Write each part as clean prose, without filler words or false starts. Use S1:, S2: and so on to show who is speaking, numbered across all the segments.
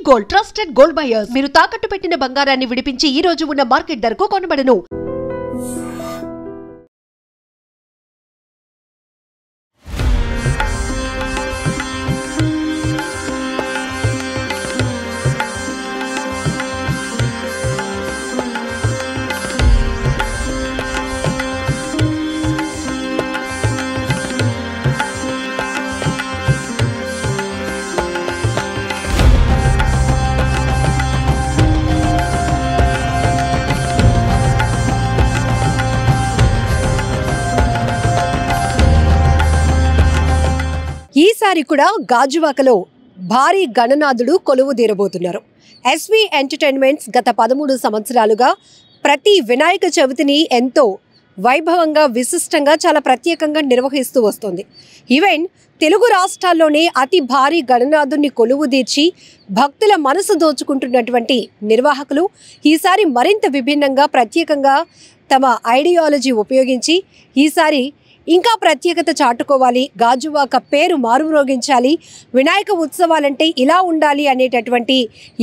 S1: Gold trusted gold buyers మీరు తాకట్టు పెట్టిన బంగారాన్ని విడిపించి ఈ రోజు ఉన్న మార్కెట్ ధరకు కొనబడను.
S2: ఈసారి కూడా గాజువాకలో భారీ గణనాథుడు కొలువు తీరబోతున్నారు. ఎస్వి ఎంటర్టైన్మెంట్స్ గత 13 సంవత్సరాలుగా ప్రతి వినాయక చవితిని ఎంతో వైభవంగా విశిష్టంగా చాలా ప్రత్యేకంగా నిర్వహిస్తూ వస్తుంది. ఈవెన్ తెలుగు రాష్ట్రాల్లోనే అతి భారీ గణనాథుడిని కొలువు తీర్చి భక్తుల మనసు దోచుకుంటున్నటువంటి నిర్వాహకులు ఈసారి మరింత విభిన్నంగా ప్రత్యేకంగా తమ ఐడియాలజీ ఉపయోగించి ఈసారి ఇంకా ప్రత్యేకత చాటుకోవాలి, గాజువాక పేరు మారుమ్రోగించాలి, వినాయక ఉత్సవాలంటే ఇలా ఉండాలి అనేటటువంటి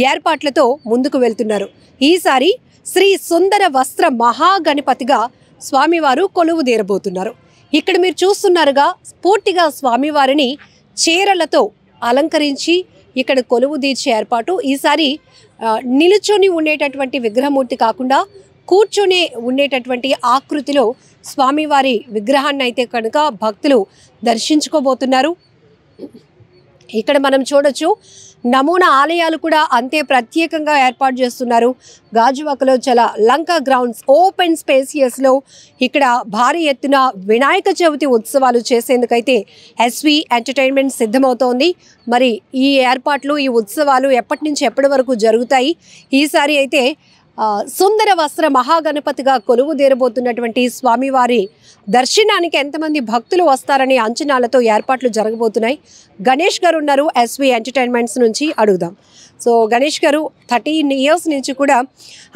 S2: ఏర్పాట్లతో ముందుకు వెళ్తున్నారు. ఈసారి శ్రీ సుందర వస్త్ర మహాగణపతిగా స్వామివారు కొలువు తీరబోతున్నారు. ఇక్కడ మీరు చూస్తున్నారుగా పూర్తిగా స్వామివారిని చీరలతో అలంకరించి ఇక్కడ కొలువు తీర్చే ఏర్పాటు. ఈసారి నిలుచొని ఉండేటటువంటి విగ్రహమూర్తి కాకుండా కూర్చొని ఉండేటటువంటి ఆకృతిలో స్వామివారి విగ్రహాన్ని అయితే కనుక భక్తులు దర్శించుకోబోతున్నారు. ఇక్కడ మనం చూడొచ్చు నమూనా ఆలయాలు కూడా అంతే ప్రత్యేకంగా ఏర్పాటు చేస్తున్నారు. గాజువాకలో చాలా లంకా గ్రౌండ్స్ ఓపెన్ స్పేసియస్లో ఇక్కడ భారీ ఎత్తున వినాయక చవితి ఉత్సవాలు చేసేందుకైతే ఎస్వి ఎంటర్టైన్మెంట్ సిద్ధమవుతోంది. మరి ఈ ఏర్పాట్లు ఈ ఉత్సవాలు ఎప్పటి నుంచి ఎప్పటి వరకు జరుగుతాయి? ఈసారి అయితే సుందర వస్త్ర మహాగణపతిగా కొలువు తీరబోతున్నటువంటి స్వామివారి దర్శనానికి ఎంతమంది భక్తులు వస్తారనే అంచనాలతో ఏర్పాట్లు జరగబోతున్నాయి. గణేష్ గారు ఉన్నారు ఎస్వి ఎంటర్టైన్మెంట్స్ నుంచి, అడుగుదాం. సో గణేష్ గారు 13 ఇయర్స్ నుంచి కూడా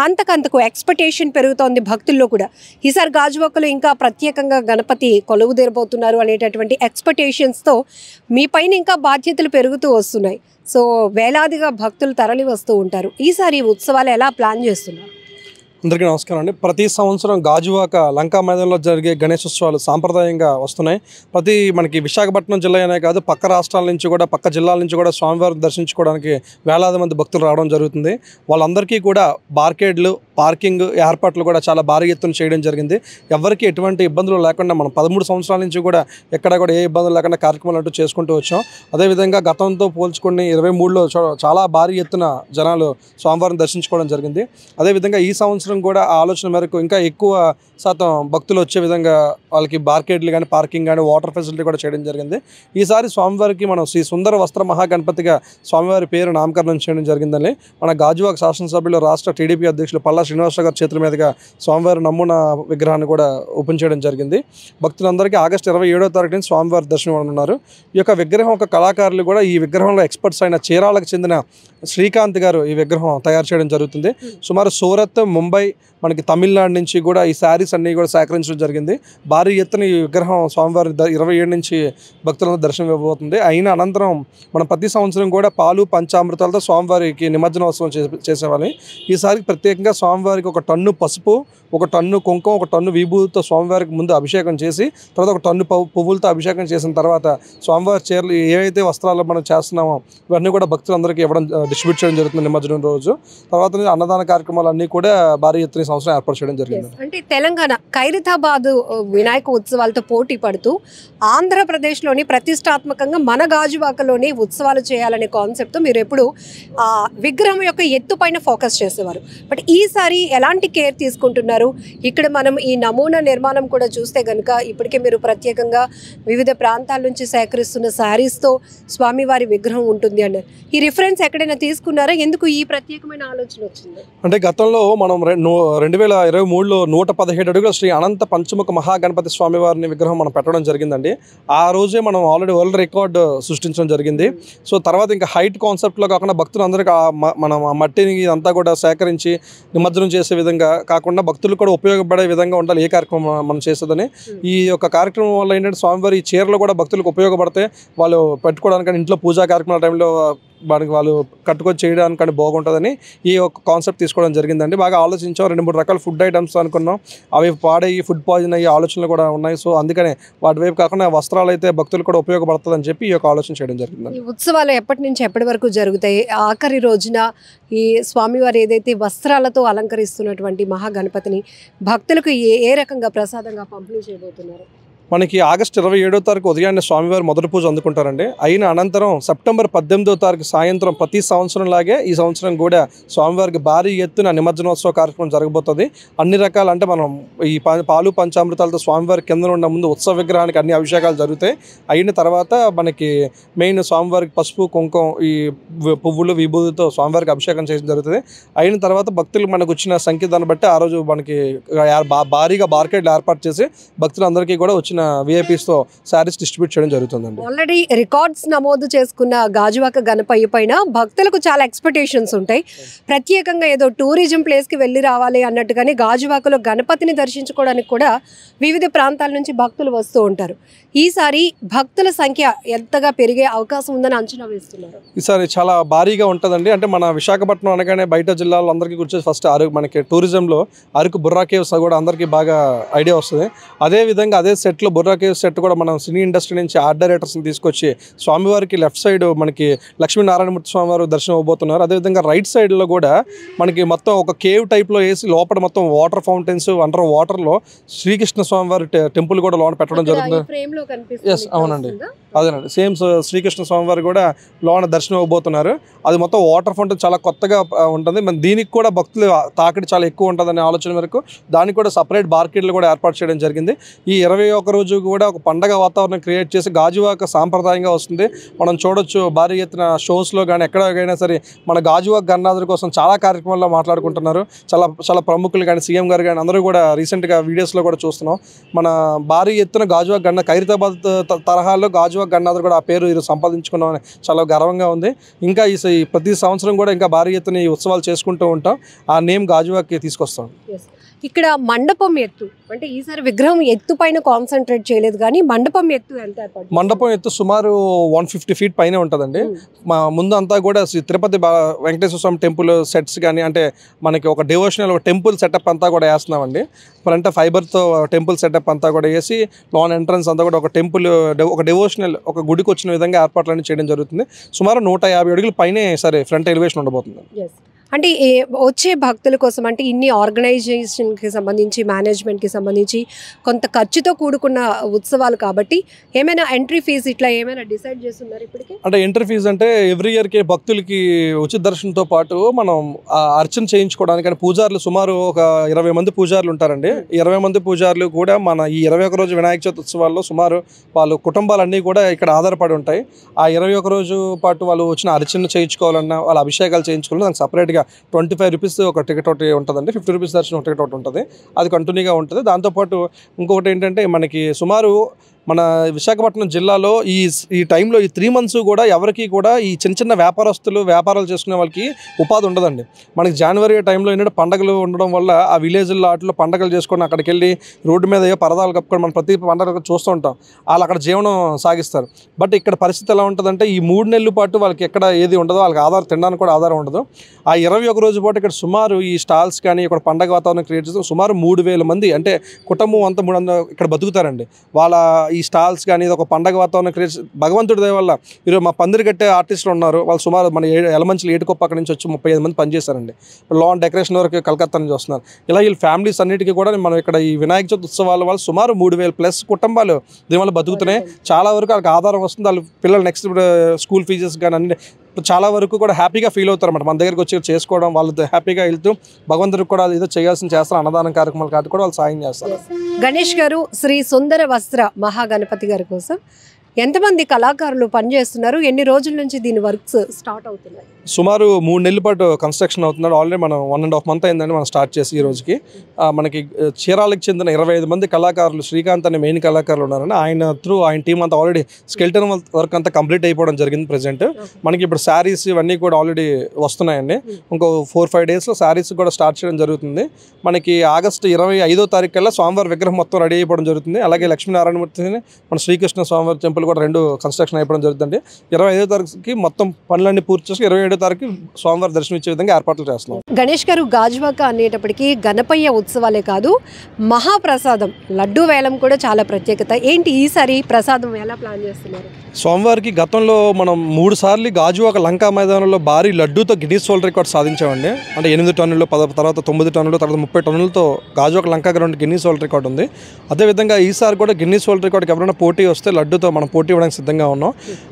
S2: అంతకంతకు ఎక్స్పెక్టేషన్ పెరుగుతోంది భక్తుల్లో కూడా. ఈసారి గాజువాకలో ఇంకా ప్రత్యేకంగా గణపతి కొలువు తీరబోతున్నారు అనేటటువంటి ఎక్స్పెక్టేషన్స్తో మీ పైన ఇంకా బాధ్యతలు పెరుగుతూ వస్తున్నాయి. సో వేలాదిగా భక్తులు తరలి వస్తూ ఉంటారు. ఈసారి ఉత్సవాలు ఎలా ప్లాన్ చేస్తున్నారు?
S3: అందరికీ నమస్కారం అండి. ప్రతి సంవత్సరం గాజువాక లంకా మైదానంలో జరిగే గణేశోత్సవాలు సాంప్రదాయంగా వస్తున్నాయి. మనకి విశాఖపట్నం జిల్లా అనే కాదు, పక్క రాష్ట్రాల నుంచి కూడా పక్క జిల్లాల నుంచి కూడా స్వామివారిని దర్శించుకోవడానికి వేలాది మంది భక్తులు రావడం జరుగుతుంది. వాళ్ళందరికీ కూడా బార్కేడ్లు, పార్కింగ్ ఏర్పాట్లు కూడా చాలా భారీ ఎత్తున చేయడం జరిగింది. ఎవరికి ఎటువంటి ఇబ్బందులు లేకుండా మనం 13 సంవత్సరాల నుంచి కూడా ఎక్కడ కూడా ఏ ఇబ్బందులు లేకుండా కార్యక్రమాలు అంటూ చేసుకుంటూ వచ్చాం. అదేవిధంగా గతంతో పోల్చుకుని 23లో చాలా భారీ ఎత్తున జనాలు స్వామివారిని దర్శించుకోవడం జరిగింది. అదేవిధంగా ఈ సంవత్సరం కూడా ఆ ఆలోచన మేరకు ఇంకా ఎక్కువ శాతం భక్తులు వచ్చే విధంగా వాళ్ళకి బార్కేడ్లు కానీ, పార్కింగ్ కానీ, వాటర్ ఫెసిలిటీ కూడా చేయడం జరిగింది. ఈసారి స్వామివారికి మనం శ్రీ సుందర వస్త్ర మహాగణపతిగా స్వామివారి పేరు నామకరణం చేయడం జరిగిందని మన గాజువాక శాసనసభ్యులు రాష్ట్ర టీడీపీ అధ్యక్షులు పల్లా శ్రీనివాసరావు గారి చేతుల మీదుగా స్వామివారి నమూనా విగ్రహాన్ని కూడా ఓపెన్ చేయడం జరిగింది. భక్తులందరికీ ఆగస్టు 27వ తారీఖున స్వామివారి దర్శనం ఉన్నారు. ఈ యొక్క విగ్రహం ఒక కళాకారులు కూడా ఈ విగ్రహంలో ఎక్స్పర్ట్స్ అయిన చీరాలకు చెందిన శ్రీకాంత్ గారు ఈ విగ్రహం తయారు చేయడం జరుగుతుంది. సుమారు సూరత్, ముంబై, మనకి తమిళనాడు నుంచి కూడా ఈ శారీస్ అన్నీ కూడా సేకరించడం జరిగింది. భారీ ఎత్తున ఈ విగ్రహం స్వామివారి 27 నుంచి భక్తులందరూ దర్శనం ఇవ్వబోతుంది. అయిన అనంతరం మనం ప్రతి సంవత్సరం కూడా పాలు పంచామృతాలతో స్వామివారికి నిమజ్జనోత్సవం చేసేవాళ్ళం. ఈసారి ప్రత్యేకంగా స్వామివారికి 1 టన్ను పసుపు, 1 టన్ను కుంకుమ, 1 టన్ను విభూతితో స్వామివారికి ముందు అభిషేకం చేసి తర్వాత 1 టన్ను పువ్వులతో అభిషేకం చేసిన తర్వాత స్వామివారి చీరలు ఏవైతే వస్త్రాలు మనం చేస్తున్నామో ఇవన్నీ కూడా భక్తులందరికీ ఇవ్వడం డిస్ట్రిబ్యూట్ చేయడం జరుగుతుంది నిమజ్జనం రోజు. తర్వాత అన్నదాన కార్యక్రమాలు అన్నీ కూడా భారీ ఎత్తున సంవత్సరం ఏర్పాటు చేయడం జరిగింది.
S2: అంటే తెలంగాణ ఖైరతాబాద్ వినాయక ఉత్సవాలతో పోటీ పడుతూ ఆంధ్రప్రదేశ్లోని ప్రతిష్టాత్మకంగా మన గాజువాకలోనే ఉత్సవాలు చేయాలనే కాన్సెప్ట్తో మీరు ఎప్పుడు విగ్రహం యొక్క ఎత్తు పైన ఫోకస్ చేసేవారు. బట్ ఈసారి ఎలాంటి కేర్ తీసుకుంటున్నారు? ఇక్కడ మనం ఈ నమూనా నిర్మాణం కూడా చూస్తే కనుక ఇప్పటికే మీరు ప్రత్యేకంగా వివిధ ప్రాంతాల నుంచి సేకరిస్తున్న శారీస్తో స్వామివారి విగ్రహం ఉంటుంది అన్నారు. ఈ రిఫరెన్స్ ఎక్కడైనా తీసుకున్నారా? ఎందుకు ఈ ప్రత్యేకమైన ఆలోచన వచ్చింది?
S3: అంటే గతంలో మనం 2023లో 117 అడుగుల శ్రీ అనంత పంచముఖ మహాగణపతి స్వామివారిని విగ్రహం మనం పెట్టడం జరిగిందండి. ఆ రోజే మనం ఆల్రెడీ వరల్డ్ రికార్డు సృష్టించడం జరిగింది. సో తర్వాత ఇంకా హైట్ కాన్సెప్ట్లో కాకుండా భక్తులందరికీ మనం మట్టిని ఇదంతా కూడా సేకరించి నిమజ్జనం చేసే విధంగా కాకుండా భక్తులకు కూడా ఉపయోగపడే విధంగా ఉండాలి ఏ కార్యక్రమం మనం చేసేదని. ఈ యొక్క కార్యక్రమం వల్ల ఏంటంటే స్వామివారి చీరలు కూడా భక్తులకు ఉపయోగపడితే వాళ్ళు పెట్టుకోవడానికి ఇంట్లో పూజా కార్యక్రమాల టైంలో మనకి వాళ్ళు కట్టుకొని చేయడానికి కానీ బాగుంటుందని ఈ ఒక కాన్సెప్ట్ తీసుకోవడం జరిగిందండి. బాగా ఆలోచించాం, 2-3 రకాల ఫుడ్ ఐటమ్స్ అనుకున్నాం, అవి పాడయ్యి ఫుడ్ పాయిజన్ అయ్యే ఆలోచనలు కూడా ఉన్నాయి. సో అందుకనే వాటి వైపు కాకుండా వస్త్రాలు అయితే భక్తులు కూడా ఉపయోగపడుతుందని చెప్పి ఈ యొక్క ఆలోచన చేయడం జరిగింది.
S2: ఈ ఉత్సవాలు ఎప్పటి నుంచి ఎప్పటి వరకు జరుగుతాయి? ఆఖరి రోజున ఈ స్వామివారు ఏదైతే వస్త్రాలతో అలంకరిస్తున్నటువంటి మహాగణపతిని భక్తులకు ఏ రకంగా ప్రసాదంగా పంపిణీ చేయబోతున్నారు?
S3: మనకి ఆగస్టు 27వ తారీఖు ఉదయాన్నే స్వామివారి మొదటి పూజ అందుకుంటారండి. అయిన అనంతరం సెప్టెంబర్ 18వ తారీఖు సాయంత్రం ప్రతి సంవత్సరం లాగే ఈ సంవత్సరం కూడా స్వామివారికి భారీ ఎత్తున నిమజ్జనోత్సవ కార్యక్రమం జరగబోతుంది. అన్ని రకాల అంటే మనం ఈ పాలు పంచామృతాలతో స్వామివారి కింద ఉన్న ముందు ఉత్సవ విగ్రహానికి అన్ని అభిషేకాలు జరుగుతాయి. అయిన తర్వాత మనకి మెయిన్ స్వామివారికి పసుపు కుంకుమ ఈ పువ్వులు విభూతితో స్వామివారికి అభిషేకం చేయడం జరుగుతుంది. అయిన తర్వాత భక్తులు మనకు వచ్చిన సంఖ్య దాన్ని బట్టి ఆ రోజు మనకి భారీగా బార్కెట్లు ఏర్పాటు చేసి భక్తులందరికీ కూడా వచ్చిన విఐపీస్తో శారీస్ డిస్ట్రిబ్యూట్ చేయడం జరుగుతుందండి.
S2: ఆల్రెడీ రికార్డ్స్ నమోదు చేసుకున్న గాజువాక గణపయ్య పైన భక్తులకు చాలా ఎక్స్పెక్టేషన్స్ ఉంటాయి. ప్రత్యేకంగా ఏదో టూరిజం ప్లేస్కి వెళ్ళి రావాలి అన్నట్టుగానే గాజువాకలో గణపతిని దర్శించుకోవడానికి కూడా వివిధ ప్రాంతాల నుంచి భక్తులు వస్తూ ఉంటారు. ఈసారి భక్తుల సంఖ్య ఎంతగా పెరిగే అవకాశం ఉందని అంచనా వేస్తున్నారు?
S3: ఈసారి చాలా భారీగా ఉంటుందండి. అంటే మన విశాఖపట్నం అనగానే బయట జిల్లాలో అందరికీ గురించి ఫస్ట్ మనకి టూరిజంలో అరకు బుర్రా కేవ్స్ కూడా అందరికీ బాగా ఐడియా వస్తుంది. అదేవిధంగా అదే సెట్లో బుర్రా కేవ్స్ సెట్ కూడా మనం సినీ ఇండస్ట్రీ నుంచి ఆర్ట్ డైరెక్టర్స్ని తీసుకొచ్చి స్వామివారికి లెఫ్ట్ సైడ్ మనకి లక్ష్మీనారాయణమూర్తి స్వామివారు దర్శనం అవ్వబోతున్నారు. అదేవిధంగా రైట్ సైడ్లో కూడా మనకి మొత్తం ఒక కేవ్ టైప్లో వేసి లోపల మొత్తం వాటర్ ఫౌంటైన్స్ అండర్ వాటర్లో శ్రీకృష్ణ స్వామివారి టెంపుల్ కూడా లోన పెట్టడం జరుగుతుంది. ఎస్ అవునండి, అదేనండి సేమ్ శ్రీకృష్ణ స్వామివారు కూడా లోన దర్శనం అవ్వబోతున్నారు. అది మొత్తం వాటర్ ఫౌంటైన్ చాలా కొత్తగా ఉంటుంది. మన దీనికి కూడా భక్తులు తాకిడి చాలా ఎక్కువ ఉంటుందనే ఆలోచన మేరకు దానికి కూడా సపరేట్ బార్కెట్లు కూడా ఏర్పాటు చేయడం జరిగింది. ఈ 21 రోజు కూడా ఒక పండగ వాతావరణం క్రియేట్ చేసి గాజువాక సాంప్రదాయంగా వస్తుంది. మనం చూడొచ్చు భారీ ఎత్తున షోస్లో కానీ ఎక్కడికైనా సరే మన గాజువాక గణనాథుల కోసం చాలా కార్యక్రమాల్లో మాట్లాడుకుంటున్నారు. చాలా ప్రముఖులు కానీ సీఎం గారు కానీ అందరూ కూడా రీసెంట్గా వీడియోస్లో కూడా చూస్తున్నాం. మన భారీ ఎత్తున గాజువాక గణ ఖైరతాబాద్ తరహాలో గాజువాక గణనాథులు కూడా ఆ పేరు సంపాదించుకున్నాం అని చాలా గర్వంగా ఉంది. ఇంకా ఈ ప్రతి సంవత్సరం కూడా ఇంకా భారీ ఎత్తున ఈ ఉత్సవాలు చేసుకుంటూ ఉంటాం. ఆ నేమ్ గాజువాకకి తీసుకొస్తాం.
S2: ఇక్కడ మండపం ఎత్తు అంటే ఈసారి విగ్రహం ఎత్తు పైన కాన్సన్ట్రేట్ చేయలేదు, కానీ మండపం ఎత్తు ఎంత?
S3: మండపం ఎత్తు సుమారు 150 feet పైనే ఉంటుందండి. ముందు అంతా కూడా శ్రీ తిరుపతి వెంకటేశ్వర స్వామి టెంపుల్ సెట్స్ కానీ అంటే మనకి ఒక డివోషనల్ ఒక టెంపుల్ సెటప్ అంతా కూడా వేస్తున్నామండి. అంటే ఫైబర్తో టెంపుల్ సెటప్ అంతా కూడా వేసి లాన్ ఎంట్రన్స్ అంతా కూడా ఒక టెంపుల్ ఒక డివోషనల్ ఒక గుడికి వచ్చిన విధంగా ఏర్పాట్లన్నీ చేయడం జరుగుతుంది. సుమారు 150 అడుగులు పైనే సరే ఫ్రంట్ ఎలివేషన్ ఉండబోతుంది.
S2: అంటే వచ్చే భక్తుల కోసం అంటే ఇన్ని ఆర్గనైజేషన్కి సంబంధించి మేనేజ్మెంట్కి సంబంధించి కొంత ఖర్చుతో కూడుకున్న ఉత్సవాలు కాబట్టి ఏమైనా ఎంట్రీ ఫీజు ఇట్లా ఏమైనా డిసైడ్ చేస్తున్నారు ఇప్పటికి?
S3: అంటే ఎంట్రీ ఫీజు అంటే ఎవ్రీ ఇయర్కి భక్తులకి ఉచిత దర్శనంతో పాటు మనం అర్చన చేయించుకోవడానికి పూజారులు సుమారు ఒక 20 మంది పూజారులు ఉంటారండి. 20 మంది పూజారులు కూడా మన ఈ 21 రోజు వినాయక చవితి ఉత్సవాల్లో సుమారు వాళ్ళు కుటుంబాలన్నీ కూడా ఇక్కడ ఆధారపడి ఉంటాయి. ఆ 21 రోజు పాటు వాళ్ళు వచ్చిన అర్చన చేయించుకోవాలన్నా వాళ్ళ అభిషేకాలు చేయించుకోవాలన్నా దానికి సపరేట్గా 25 రూపీస్ ఒక టికెట్ ఒకటి ఉంటుందండి. 50 రూపీస్ దర్శనం టికెట్ ఒకటి ఉంటుంది. అది కంటిన్యూగా ఉంటుంది. దాంతోపాటు ఇంకొకటి ఏంటంటే మనకి సుమారు మన విశాఖపట్నం జిల్లాలో ఈ టైంలో ఈ 3 months కూడా ఎవరికి కూడా ఈ చిన్న వ్యాపారస్తులు వ్యాపారాలు చేసుకునే వాళ్ళకి ఉపాధి ఉండదండి. మనకి జనవరి టైంలో ఏంటంటే పండగలు ఉండడం వల్ల ఆ విలేజ్లో వాటిలో పండగలు చేసుకొని అక్కడికి వెళ్ళి రోడ్డు మీద పరదాలు కప్పుకొని మనం ప్రతి పండగ చూస్తూ ఉంటాం. వాళ్ళు అక్కడ జీవనం సాగిస్తారు. బట్ ఇక్కడ పరిస్థితి ఎలా ఉంటుందంటే ఈ 3 నెలల పాటు వాళ్ళకి ఎక్కడ ఏది ఉండదో, వాళ్ళకి తినడానికి కూడా ఆధారం ఉండదు. ఆ 21 రోజు పాటు ఇక్కడ సుమారు ఈ స్టాల్స్ కానీ ఇక్కడ పండగ వాతావరణం క్రియేట్ చేస్తే సుమారు 3000 మంది అంటే కుటుంబం అంతా 300 ఇక్కడ బతుకుతారండి. వాళ్ళ ఈ స్టాల్స్ కానీ ఇది ఒక పండగ వాతావరణం క్రియేట్ భగవంతుడి దయ వల్ల ఈరోజు మా పందిరి కట్టే ఆర్టిస్టులు ఉన్నారు. వాళ్ళు సుమారు మన ఎలమంచిలు ఏటుకొప్ప అక్కడి నుంచి వచ్చి 35 మంది పనిచేశారండి. లాన్ డెకరేషన్ వరకు కలకత్తా నుంచి వస్తున్నారు. ఇలా వీళ్ళ ఫ్యామిలీస్ అన్నిటికీ కూడా మనం ఇక్కడ ఈ వినాయక చవితి ఉత్సవాల వల్ల సుమారు 3000+ కుటుంబాలు దీనివల్ల బతుకుతున్నాయి. చాలా వరకు వాళ్ళకి ఆధారం వస్తుంది. వాళ్ళ పిల్లలు నెక్స్ట్ స్కూల్ ఫీజెస్ కానీ అన్ని చాలా వరకు కూడా హ్యాపీగా ఫీల్ అవుతారు అన్నమాట. మన దగ్గరికి వచ్చి చేసుకోవడం వాళ్ళతో హ్యాపీగా వెళ్తూ భగవంతుడికి కూడా ఏదో చేయాల్సిన చేస్తారు. అన్నదానం కార్యక్రమాలు కాదు కూడా వాళ్ళు సాయం చేస్తారు.
S2: గణేష్ గారు, శ్రీ సుందర వస్త్ర మహాగణపతి గారి కోసం ఎంతమంది కళాకారులు పనిచేస్తున్నారు? ఎన్ని రోజుల నుంచి దీని వర్క్స్ స్టార్ట్ అవుతున్నాయి?
S3: సుమారు 3 నెలల పాటు కన్స్ట్రక్షన్ అవుతున్నాడు. ఆల్రెడీ మనం 1.5 month అయిందండి మనం స్టార్ట్ చేసి ఈ రోజుకి. మనకి చీరాలకు చెందిన 25 మంది కళాకారులు, శ్రీకాంత్ అనే మెయిన్ కళాకారులు ఉన్నారని ఆయన టీం అంతా ఆల్రెడీ స్కెల్టన్ వర్క్ అంతా కంప్లీట్ అయిపోవడం జరిగింది. ప్రెజెంట్ మనకి ఇప్పుడు శారీస్ ఇవన్నీ కూడా ఆల్రెడీ వస్తున్నాయండి. ఇంకో 4-5 daysలో శారీస్ కూడా స్టార్ట్ చేయడం జరుగుతుంది. మనకి ఆగస్టు 25వ తారీఖు కల్లా స్వామివారి విగ్రహం మొత్తం రెడీ అయిపోవడం జరుగుతుంది. అలాగే లక్ష్మీనారాయణమూర్తిని మన శ్రీకృష్ణ స్వామివారి టెంపుల్ కూడా 2 కన్స్ట్రక్షన్ అయిపోవడం జరుగుతుంది. 25వ తారీఖుకి మొత్తం పనులన్నీ పూర్తి చేసి 27వ తారీఖు స్వామివారి దర్శనం ఇచ్చే విధంగా ఏర్పాట్లు చేస్తున్నాం.
S2: గణేష్ గారు, గాజువాక అనేటప్పటికీ గణపయ్య ఉత్సవాలే కాదు, మహాప్రసాదం లడ్డూ వేలం కూడా చాలా ప్రత్యేకత. ఏంటి ఈసారి ప్రసాదం ఎలా ప్లాన్ చేస్తున్నారు?
S3: స్వామివారికి గతంలో మనం 3 సార్లు గాజువాక లంకా మైదానంలో భారీ లడ్డూతో గిన్నీస్ వరల్డ్ రికార్డ్ సాధించామండి. అంటే 8 టన్నులు, తర్వాత 9 టన్నులు, తర్వాత 30 టన్నులతో Gajuwaka Lanka ground Guinness world record ఉంది. అదేవిధంగా ఈసారి కూడా గిన్నీస్ వరల్డ్ రికార్డ్కి ఎవరైనా పోటీ వస్తే లడ్డూతో మనం పోటీ ఇవ్వడానికి సిద్ధంగా ఉన్నాం.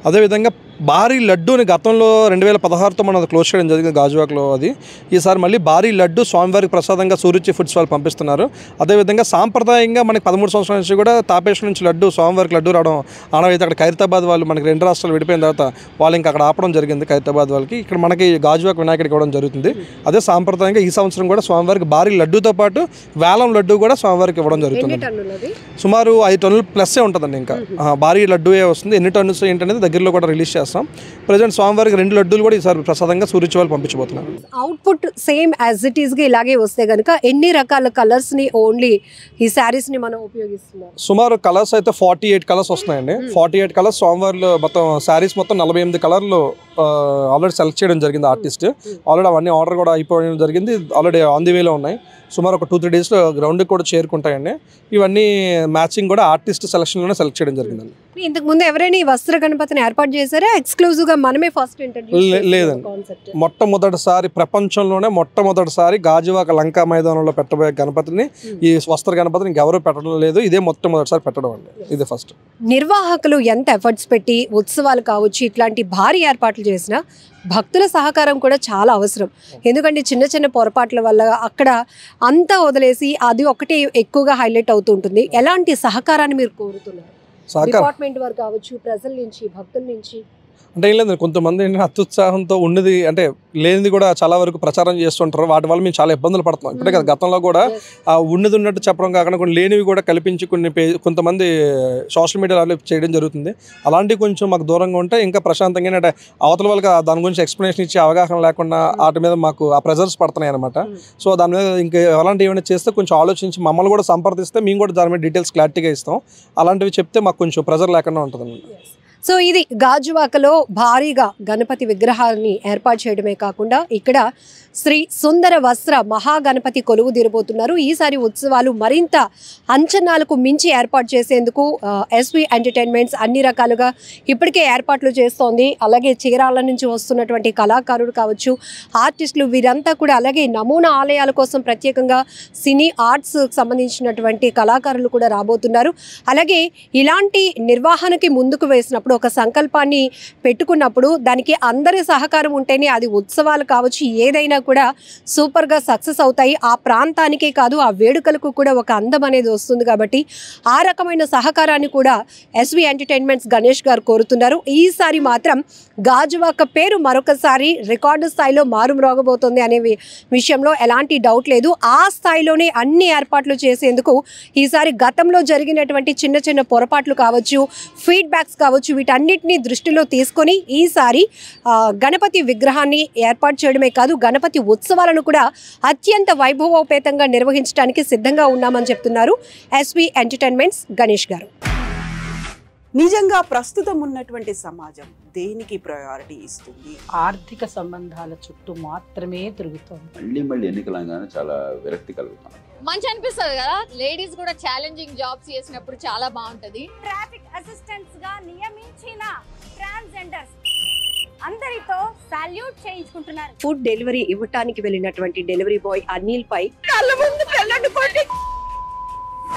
S3: అదేవిధంగా భారీ లడ్డూని గతంలో 2016తో మనం అది క్లోజ్ చేయడం జరిగింది గాజువాకలో. అది ఈసారి మళ్ళీ భారీ లడ్డు స్వామివారికి ప్రసాదంగా సూరుచి ఫుడ్స్ వాళ్ళు పంపిస్తున్నారు. అదేవిధంగా సాంప్రదాయంగా మనకి 13 సంవత్సరాల నుంచి కూడా తాపేశ్వరం నుంచి లడ్డు స్వామివారికి లడ్డు రావడం ఆనవైతే. అక్కడ ఖైరతాబాద్ వాళ్ళు మనకి 2 రాష్ట్రాలు విడిపోయిన తర్వాత వాళ్ళు ఇంకా అక్కడ ఆపడం జరిగింది ఖైరతాబాద్ వాళ్ళకి. ఇక్కడ మనకి గాజువాక వినాయకుడికి ఇవ్వడం జరుగుతుంది. అదే సాంప్రదాయంగా ఈ సంవత్సరం కూడా స్వామివారికి భారీ లడ్డూతో పాటు వేలం లడ్డు కూడా స్వామివారికి ఇవ్వడం జరుగుతుంది. సుమారు 5 టన్నులు ప్లస్సే ఉంటుందండి. ఇంకా భారీ లడ్డూయే వస్తుంది. ఎన్ని టన్నుస్ ఏంటనేది దగ్గరలో కూడా రిలీజ్ చేస్తాం. ప్రజెంట్ స్వామివారికి 2 లడ్డూలు కూడా ఈసారి ప్రసాదంగా సూర్యుచి వాళ్ళు పంపించబోతున్నారు.
S2: Output same as it is గా ఇలాగే వస్తే గనుక ఎన్ని రకాల కలర్స్ ని ఓన్లీ ఈ శారీస్ ని మనం ఉపయోగిస్తున్నాం?
S3: సుమారు కలర్స్ అయితే 48 కలర్స్ వస్తున్నాయండి. 48 కలర్స్ స్వామివారిలో మొత్తం శారీస్ మొత్తం 48 కలర్లు ఆల్రెడీ సెలెక్ట్ చేయడం జరిగింది ఆర్టిస్ట్. ఆల్రెడీ అవన్నీ ఆర్డర్ కూడా అయిపోవడం జరిగింది. ఆల్రెడీ ఆన్ ది వేలో ఉన్నాయి. సుమారు ఒక 2-3 డేస్లో గ్రౌండ్కి కూడా చేరుకుంటాయండి. ఇవన్నీ మ్యాచింగ్ కూడా ఆర్టిస్ట్ సెలక్షన్లోనే సెలెక్ట్ చేయడం జరిగిందండి.
S2: ఇంతకు ముందు ఎవరైనా ఈ వస్త్ర గణపతిని ఏర్పాటు చేశారా? ఎక్స్క్లూజివ్ గా మనమే ఫస్ట్
S3: లేదండి. మొట్టమొదటిసారి ప్రపంచంలోనే మొట్టమొదటిసారి గాజువాక లంకా మైదానంలో పెట్టబోయే గణపతిని, ఈ వస్త్ర గణపతిని ఇంకెవరూ పెట్టడం లేదు. ఇదే మొట్టమొదటిసారి పెట్టడం అండి. ఇది ఫస్ట్.
S2: నిర్వాహకులు ఎంత ఎఫర్ట్స్ పెట్టి ఉత్సవాలు కావచ్చు ఇట్లాంటి భారీ ఏర్పాట్లు చేసినా భక్తుల సహకారం కూడా చాలా అవసరం. ఎందుకంటే చిన్న చిన్న పొరపాట్ల వల్ల అక్కడ అంతా వదిలేసి అది ఒకటి ఎక్కువగా హైలైట్ అవుతూ ఉంటుంది. ఎలాంటి సహకారాన్ని మీరు కోరుతున్నారు? డిపార్ట్మెంట్ వారు కావచ్చు, ప్రజల నుంచి, భక్తుల నుంచి?
S3: అంటే ఏం లేదు, కొంతమంది ఏంటంటే అత్యుత్సాహంతో ఉన్నది అంటే లేనిది కూడా చాలా వరకు ప్రచారం చేస్తుంటారు. వాటి వల్ల మేము చాలా ఇబ్బందులు పడుతున్నాం. ఇప్పుడే కదా గతంలో కూడా ఉన్నది ఉన్నట్టు చెప్పడం కాకుండా కొన్ని లేనివి కూడా కల్పించి కొంతమంది సోషల్ మీడియాలో చేయడం జరుగుతుంది. అలాంటివి కొంచెం మాకు దూరంగా ఉంటే ఇంకా ప్రశాంతంగా, అంటే అవతల వాళ్ళకి దాని గురించి ఎక్స్ప్లెనేషన్ ఇచ్చే అవగాహన లేకుండా వాటి మీద మాకు ఆ ప్రెజర్స్ పడుతున్నాయి అనమాట. సో దాని మీద ఇంకా అలాంటివి ఏమైనా చేస్తే కొంచెం ఆలోచించి మమ్మల్ని కూడా సంప్రదిస్తే మేము కూడా దాని మీద డీటెయిల్స్ క్లారిటీగా ఇస్తాం. అలాంటివి చెప్తే మాకు కొంచెం ప్రెజర్ లేకుండా ఉంటుంది.
S2: సో ఇది గాజువాకలో భారీగా గణపతి విగ్రహాన్ని ఏర్పాటు చేయడమే కాకుండా ఇక్కడ శ్రీ సుందర వస్త్ర మహాగణపతి కొలువు తీరబోతున్నారు. ఈసారి ఉత్సవాలు మరింత అంచనాలకు మించి ఏర్పాటు చేసేందుకు ఎస్వి ఎంటర్టైన్మెంట్స్ అన్ని రకాలుగా ఇప్పటికే ఏర్పాట్లు చేస్తోంది. అలాగే చీరాల నుంచి వస్తున్నటువంటి కళాకారులు కావచ్చు, ఆర్టిస్టులు, వీరంతా కూడా, అలాగే నమూనా ఆలయాల కోసం ప్రత్యేకంగా సినీ ఆర్ట్స్ సంబంధించినటువంటి కళాకారులు కూడా రాబోతున్నారు. అలాగే ఇలాంటి నిర్వహణకి ముందుకు వేసినప్పుడు, ఒక సంకల్పాన్ని పెట్టుకున్నప్పుడు దానికి అందరి సహకారం ఉంటేనే అది ఉత్సవాలు కావచ్చు ఏదైనా కూడా సూపర్గా సక్సెస్ అవుతాయి. ఆ ప్రాంతానికే కాదు, ఆ వేడుకలకు కూడా ఒక అందం అనేది వస్తుంది. కాబట్టి ఆ రకమైన సహకారాన్ని కూడా ఎస్వి ఎంటర్టైన్మెంట్స్ గణేష్ గారు కోరుతున్నారు. ఈసారి మాత్రం గాజువాక పేరు మరొకసారి రికార్డు స్థాయిలో మారుమ్రోగబోతోంది అనే విషయంలో ఎలాంటి డౌట్ లేదు. ఆ స్థాయిలోనే అన్ని ఏర్పాట్లు చేసేందుకు ఈసారి గతంలో జరిగినటువంటి చిన్న చిన్న పొరపాట్లు కావచ్చు, ఫీడ్బ్యాక్స్ కావచ్చు, వీటన్నిటిని దృష్టిలో తీసుకొని ఈసారి గణపతి విగ్రహాన్ని ఏర్పాటు చేయడమే కాదు, గణపతి ఉత్సవాలను కూడా అత్యంత వైభవోపేతంగా నిర్వహించడానికి సిద్ధంగా ఉన్నామని చెప్తున్నారు ఎస్వి ఎంటర్టైన్మెంట్స్ గణేష్ గారు.
S4: నిజంగా ప్రస్తుతం ఉన్నటువంటి సమాజం దేనికి ప్రయారిటీ ఇస్తుంది?
S5: ఆర్థిక సంబంధాల చుట్టూ మాత్రమే తిరుగుతుంది.
S6: మళ్ళీ ఎన్నికలంగానే చాలా విరక్తి కలుగుతాను.
S7: మంచి అనిపిస్తుంది కదా, లేడీస్ కూడా ఛాలెంజింగ్ జాబ్స్ చేసినప్పుడు చాలా బాగుంటది.
S8: ట్రాఫిక్ అసిస్టెంట్స్ గా నియమించిన ట్రాన్స్జెండర్స్ అందరితో సాల్యూట్ చేయించుకుంటున్నారు.
S2: ఫుడ్ డెలివరీ ఇవ్వటానికి వెళ్ళినటువంటి డెలివరీ బాయ్ అనిల్ పై
S4: కళ్ళ ముందు పెళ్ళండి